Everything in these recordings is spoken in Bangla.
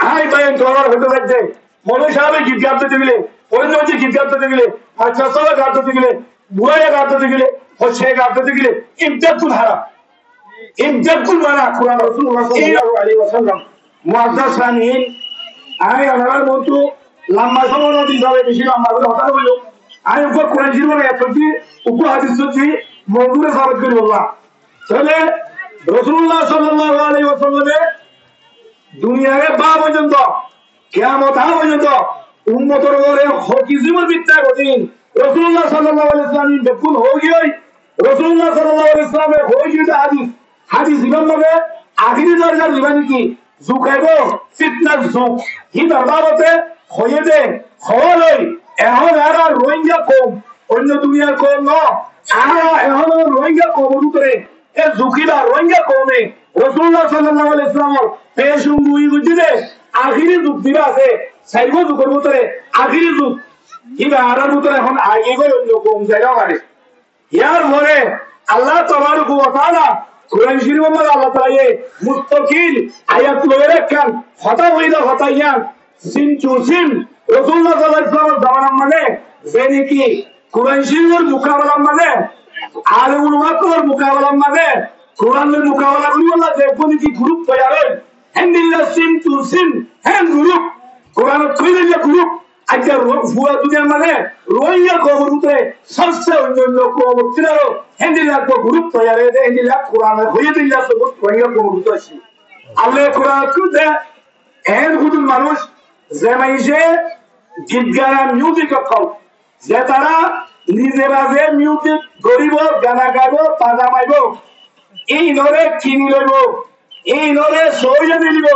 আই বাইন তোমার হতে যাচ্ছে মনে সাহেব গীত গাইতে গেলে অন্য যে গীত গাইতে গেলে মাস্টার সাহেব গাইতে গেলে বুড়াইয়া গাইতে গেলে হচ্ছে গাইতে গেলে ইজ্জতুল হারাম ইজ্জতুল মানা কুরআন রাসূলুল্লাহ সাল্লাল্লাহু আলাইহি ওয়াসাল্লাম মুআজ্জাজ সানিন আমি আমার বন্ধু লম্বা সময় দিন যাবে বেশি লম্বা করে কথা বললো আমি উপর কোরআন জীবনে এতটি উপর হাদিস সত্যি মওদুরে সাবিত করে বললাম তাহলে রাসূলুল্লাহ সাল্লাল্লাহু আলাইহি ওয়াসাল্লামের দুনিয়ারে বা পর্যন্ত কিয়ামত হওয়া পর্যন্ত উম্মতের উপরে হকিজমের বিদ্যা কঠিন রাসূলুল্লাহ সাল্লাল্লাহু আলাইহি ওয়াসাল্লাম বেকুল হয়ে গিয়ে রাসূলুল্লাহ সাল্লাল্লাহু আলাইহি ওয়াসাল্লামের হয়ে গিয়ে হাদিস ইমাম মানে আখিরি দরজার জীবনী কি জুকাইব ফিতনার যুগ হি দরবারতে হয়ে দে হলই এখন আর রোহিঙ্গা কম অন্য দুনিয়ার কম ন এখন রোহিঙ্গা কম করে এ জুকিলা রোহিঙ্গা কমে রাসূলুল্লাহ সাল্লাল্লাহু আলাইহি ওয়াসাল্লাম পেশুম দুই বুঝিতে আখিরি যুগ দিবা আছে সাইব যুগের ভিতরে আখিরি যুগ কিবা আরার ভিতরে এখন আগে গই অন্য কম জায়গা পারে ইয়ার পরে আল্লাহ তাবারক ওয়া তাআলা কুরআন শরীফের মধ্যে আল্লাহ তাআলা মুস্তাকিল আয়াত লয়ে রাখেন হতা হইদা হতাইয়ান সিন চুসিন রাসূলুল্লাহ সাল্লাল্লাহু আলাইহি ওয়াসাল্লাম জামানার মানে যেনি কি কুরআন শরীফের মোকাবেলা মানে আলেমুল ওয়াক্তের মোকাবেলা মানে কোরআনের মোকাবেলা করি বলা যে কোন কি গ্রুপ তৈরি হেন্দিল্লা সিন চুসিন হ্যাঁ গ্রুপ কোরআন কইলে গ্রুপ আজকে ফুয়া দুনিয়া মানে রোহিঙ্গা কবরতে সবচেয়ে অন্যান্য কবরতিরাও হেন্দিল্লা তো গ্রুপ তৈরি দে হেন্দিল্লা কোরআনের হয়ে দিল্লা তো রোহিঙ্গা কবরতে আছে আল্লাহ কোরআন কুদে এর হুদুল মানুষ যে মাইছে গীত গানা মিউজিক কল যে তারা নিজেরা যে মিউজিক গরিব গানা গাইব পাজা মাইব এই নরে কিনি লইব এই নরে সইজা নিলিব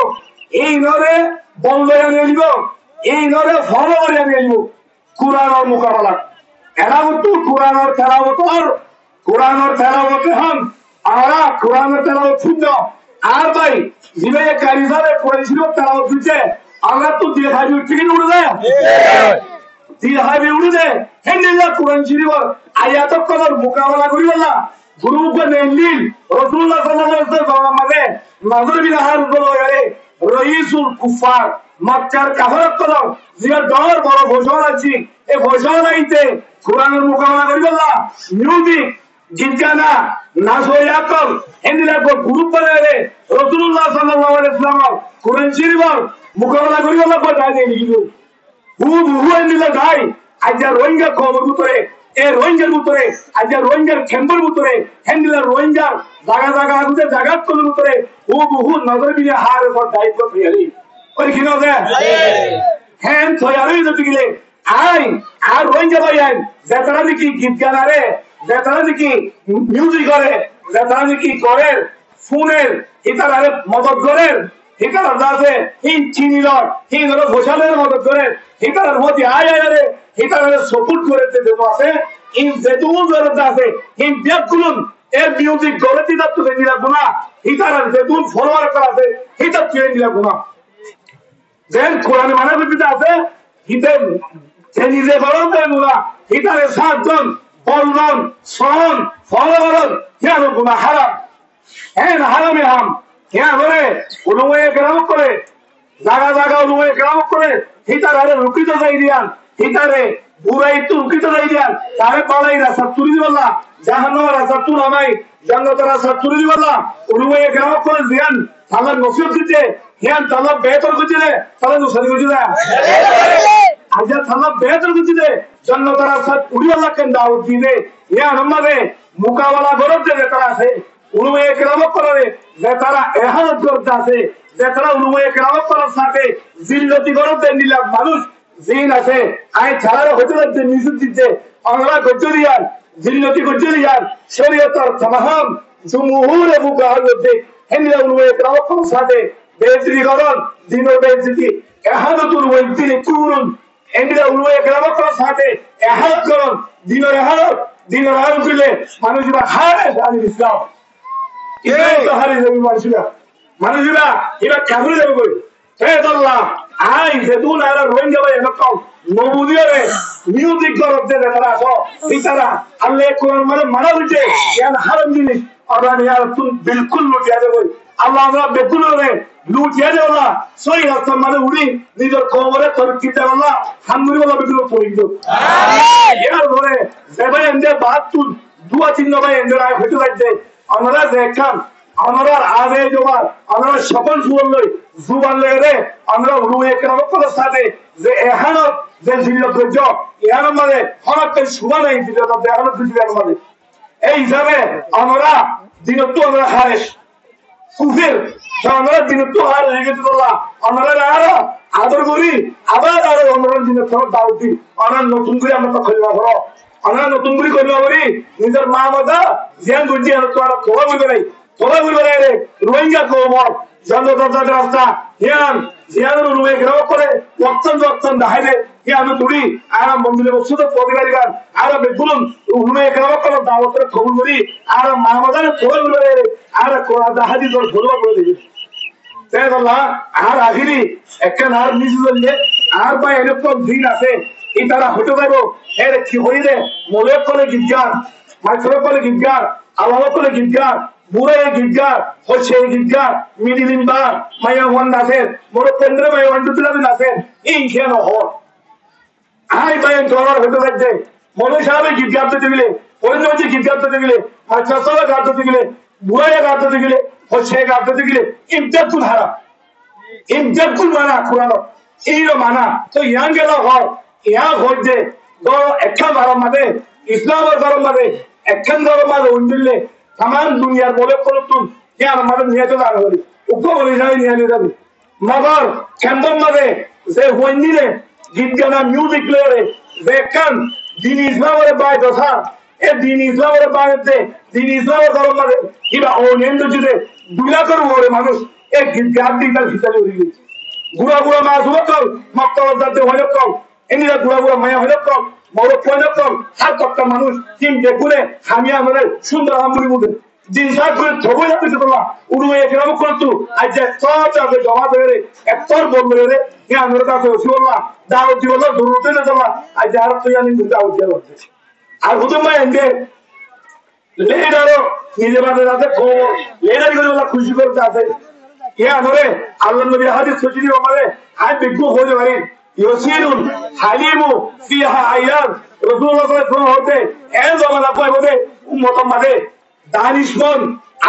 এই নরে বন্ধ নিলিব এই নরে ফলো করে নিলিব কোরআনের মোকাবেলা এরা তো কোরআনের তেলাওয়াত হন আমরা কোরআনের তেলাওয়াত শুনছো আর ভাই জিবে কারিজারে পড়েছিল তেলাওয়াত দিতে আমরা তো দিয়ে খাবি ঠিক উড়ে যায় দিয়ে খাবি উড়ে যায় হেন্দিল্লা কোরআন শরীফ আয়াত করার মোকাবেলা করি বললা গ্রুপ নেইলিন রাসূলুল্লাহ সাল্লাল্লাহু আলাইহি ওয়াসাল্লাম মানে নজর বিন হারুন বলে রাইসুল কুফার মক্কার কাফারত করো যে ডর বড় ঘোষণা আছে এই ঘোষণাইতে কোরআনের মোকাবেলা করি বললা মিউজিক গীত গানা নাচ হইয়াকল হেন্দিলা গ্রুপ বানালে রাসূলুল্লাহ সাল্লাল্লাহু আলাইহি ওয়াসাল্লাম কোরআন শরীফ মোকাবেলা করি বললা কই যায় দেই হু হেন্দিলা গাই আজ রোহিঙ্গা খবর ভিতরে এ রোহিঙ্গার ভিতরে আজ রোহিঙ্গার খেম্বর ভিতরে হেন্দিলা রোহিঙ্গার জায়গা জায়গা আছে জায়গা কোন ভিতরে হু নজর বিনে হার উপর দায়িত্ব ফিরি ওই কি নজর হ্যাঁ থয়ারি যদি গেলে আই আর রোহিঙ্গা ভাই আই যারা নাকি গীত গানারে যারা নাকি মিউজিক করে যারা নাকি করে ফোনের ইতারে মদত করে ঠিকানা আছে হিন চিনিলর হিন হলো ঘোষালের মদত করে ঠিকানার মধ্যে আয় রে ঠিকানার সাপোর্ট করে দেব আছে ইন যেতুন জরুরত আছে হিন দেখুন এর মিউজিক গড়ে দিতে তো নিলা গুনা ঠিকানার যেতুন ফলোয়ার করা আছে এটা চেয়ে নিলা গুনা যেন কোরআন মানে বিবিধ আছে হিতে যে নিজে বড় দেন গুনা ঠিকানার সাতজন বলন সন ফলোয়ার কেন গুনা হারাম হ্যাঁ হারামে হাম क्या करे उन्होंने ग्राम करे जागा जागा उन्होंने ग्राम करे हितारे रुकी तो जाई दिया हितारे बुराई तो रुकी तो जाई दिया तारे पालाई रास्ता चुरी दी वाला जहन्नम रास्ता चुर हमाई जन्नत रास्ता चुरी दी वाला उन्होंने ग्राम करे जियान ताला नसीब दीजिए हियान ताला बेहतर कुछ दे ताला दूसरी कुछ दे आज ताला बेहतर कुछ दे जन्नत रास्ता उड़ी वाला कंधा उठी दे हियान हमारे मुकाबला गौरव दे देता है उन्होंने ग्राम करे যে তারা এহানত করতে আছে যে তারা উলুমে কেরামত করার সাথে জিল্লতি করতে নিলাম মানুষ জিন আছে আই ছাড়া হতে লাগছে নিষেধ দিতে আমরা করতে দিয়ার জিল্লতি করতে দিয়ার শরীয়তের तमाम জমহুর ফুকাহার মধ্যে হেনলা উলুমে কেরামত করার সাথে বেইজ্জতি করন দিন বেইজ্জতি এহানতুল ওয়াইদিন কুরুন হেনলা উলুমে কেরামত করার সাথে এহানত করন দিনের এহানত দিলে মানুষ বা হারে আলী ইসলাম মানুষরা এবার ঠাকুর যাবে কই হে আল্লাহ আই যেতুন আর রোহিঙ্গা ভাই এরকম নবুদিয়ারে মিউজিক করতে দেখা আসো ইতারা আল্লাহ কোরআন মানে মারা হইছে ইয়ান হারাম জিনিস আল্লাহ ইয়ার তুই বিলকুল লুটিয়া দেব আল্লাহ আমরা বেকুল রে লুটিয়ে দেওয়া সই রাস্তার মানে উড়ি নিজের কোমরে তরকি দেওয়া হামগুড়ি বলা বিদ্যুৎ পড়িত এর ধরে যেভাবে এনজে বাদ তুল দুয়া চিহ্ন ভাই এনজে রায় হইতে লাগছে আমরা দেখান আমরা আগে জমা আমরা সকল জুয়ান লই জুবান লই রে আমরা রুয়ে কেরামত সাথে যে এখানে যে জিল্লত গজ্জ এখানে মানে হঠাৎ সুবা নাই জিল্লত দেখানো দুজিয়ার মানে এই হিসাবে আমরা দিনতো আমরা খারেশ সুফের আমরা দিনতো হার হয়ে গেছে বলা আমরা আরো আদর করি আবার আরো আমরা দিনের সময় দাওয়াত দিই আমরা নতুন করে আমরা তো খোলা করো আমরা নতুন করে খোলা করি নিজের মা মাতা জ্ঞান বুঝি আর তো আর খোলা বলবে নাই খোলা বলবে নাই রে রোহিঙ্গা কোমর জনতার রাস্তা হিয়ান হিয়ান রুয়ে গ্রাম করে ওয়াক্তন দাহাইলে হিয়ান তুড়ি আর মন্দিরে বসুত পদিগারি গান আর বেগুন রুয়ে গ্রাম করে দাওয়াতের খবর করি আর মা মাতার খোলা বলবে রে আর কোরা দাহাদি তোর খোলা বলে দিবি তাই বললা আর আখিরি একখান আর নিচে চললে আর বা এরকম দিন আছে এই তারা হতে পারবো এর কি হইলে মলের করে গিজ্ঞান মাইসরের করে গিজ্ঞান আল্লাহ করে গিজ্ঞান বুড়ে গিজ্ঞান হচ্ছে গিজ্ঞান মিডিলিন বা মায়া ওয়ান নাসেন মোর কেন্দ্রে মায়া ওয়ান টু লাভিন আছেন এই কেন হর আই বাইন তোরার হতে পারছে মনে সাহেব গিজ্ঞান তো দিলে পরিণত হচ্ছে গিজ্ঞান তো দিলে মাইসর সব গাত তো দিলে বুড়ে গাত তো দিলে হচ্ছে গাত তো দিলে ইজ্জতুল হারাম ইজ্জতুল মানা কুরআন এইরো মানা তো ইয়াং গেল হর ইয়া হইছে ধরো একটা গরম মাঝে ইসলামের গরম মাঝে একখান গরম মাঝে উন্দিলে তামাম দুনিয়ার বলে করতুন ইয়ার মাঝে নিয়ে তো দাঁড়া করি উগ্র বলে যাবে নিয়ে যাবে মগর কেন্দ্র মাঝে যে হইনিলে গীত গানা মিউজিক প্লেয়ারে যে একখান দিন ইসলামের বাই দশা এ দিন ইসলামের বাইরে দিন ইসলামের গরম মাঝে কিবা অনিয়ন্ত্র জুড়ে দুলা করবো মানুষ এক গীত গান দিকটা ভিতরে উড়ে গেছে গুড়া গুড়া মাছ হলো কল মক্তবাদ হইল কল এনিরা গুড়া গুড়া মায়া হইল কল বড় হইল কল আর কত মানুষ তিন দেখুলে আমি আমাদের সুন্দর আমুড়ি মুখে দিন সাত করে ধবই যাচ্ছে তোলা উড়ু এখানে করতু আজ যে সব যাবে জমা দেবে একতর বলবে রে আমরা কাছে ওসি বললাম দাওয়াত দিব না দূরতে না তোলা আজ আর তুই আমি দাওয়াত দিয়ে বলতেছি আর হুতুম ভাই এনকে লেডারও নিজে বাদে রাতে খবর লেডার করে বলা খুশি করতে আছে ইয়া ধরে আল্লাহ নবী হাদিস সজিদি আমারে আই বিজ্ঞ হয়ে পারি ইউসিরুল হালিমু ফিহা আয়াম রাসূলুল্লাহ সাল্লাল্লাহু আলাইহি ওয়াসাল্লাম হতে এ জামানা কই বলে উম্মত মাঝে দানিশমন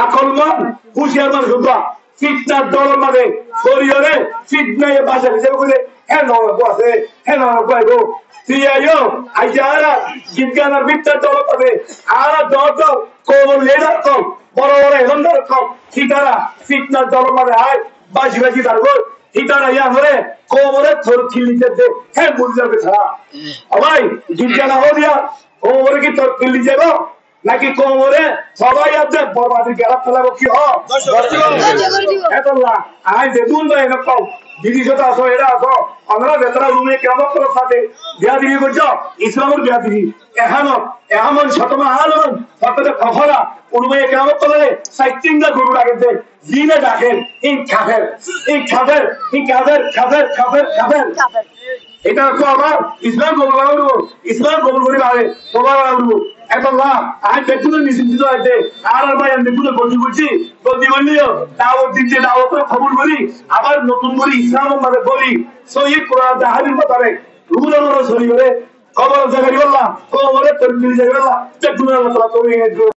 আকলমন হুশিয়ারমান সুবা ফিতনার দল মাঝে শরীরে ফিতনায়ে বাসা হিসেবে কইলে হে নরক আছে হে নরক আইবো সিয়ায়ো আইজারা জিজ্ঞানার ভিতর দল মাঝে আর দল কোন লেডার কম বড় বড় এলন্দার কম ঠিকারা ফিতনার দল মাঝে আয় বাজি বাজি দাঁড়বো ঠিকারা ইয়া ধরে কোমরে থর খিলিতে দে হ্যাঁ বুঝ যাবে ছাড়া ভাই জিজ্ঞানা হো দিয়া কোমরে কি তোর খিলি যাবো নাকি কোমরে সবাই আছে বরবাদি গেরা ফেলাবো কি হ এতলা আই দেখুন তো এরকম বিদেশত আসো এরা আসো আমরা বেতরা রুমে কেমন করে সাথে বিয়া দিবি করছ ইসলামের বিয়া দিবি এমন শতমা আলম শততে খফরা উর্মে কেমন করে সাইটিংটা গরু রাখেছে জিনে ডাকেন এই খাফের এটা তো আবার ইসলাম কবুল করি পারে তোমার এতলা আই বেতুনের নিশ্চিত আছে আর ভাই আমি বেতুনে গলতি করলিও দাওয়াত দিতে দাওয়াতের খবর করি আবার নতুন করে ইসলাম মানে বলি সহিহ কোরআন তাহারির কথারে রুগুলো সরি করে খবর জায়গা বললাম খবরে তরবির জায়গা বললাম বেতুনের আল্লাহ তাআলা তৌফিক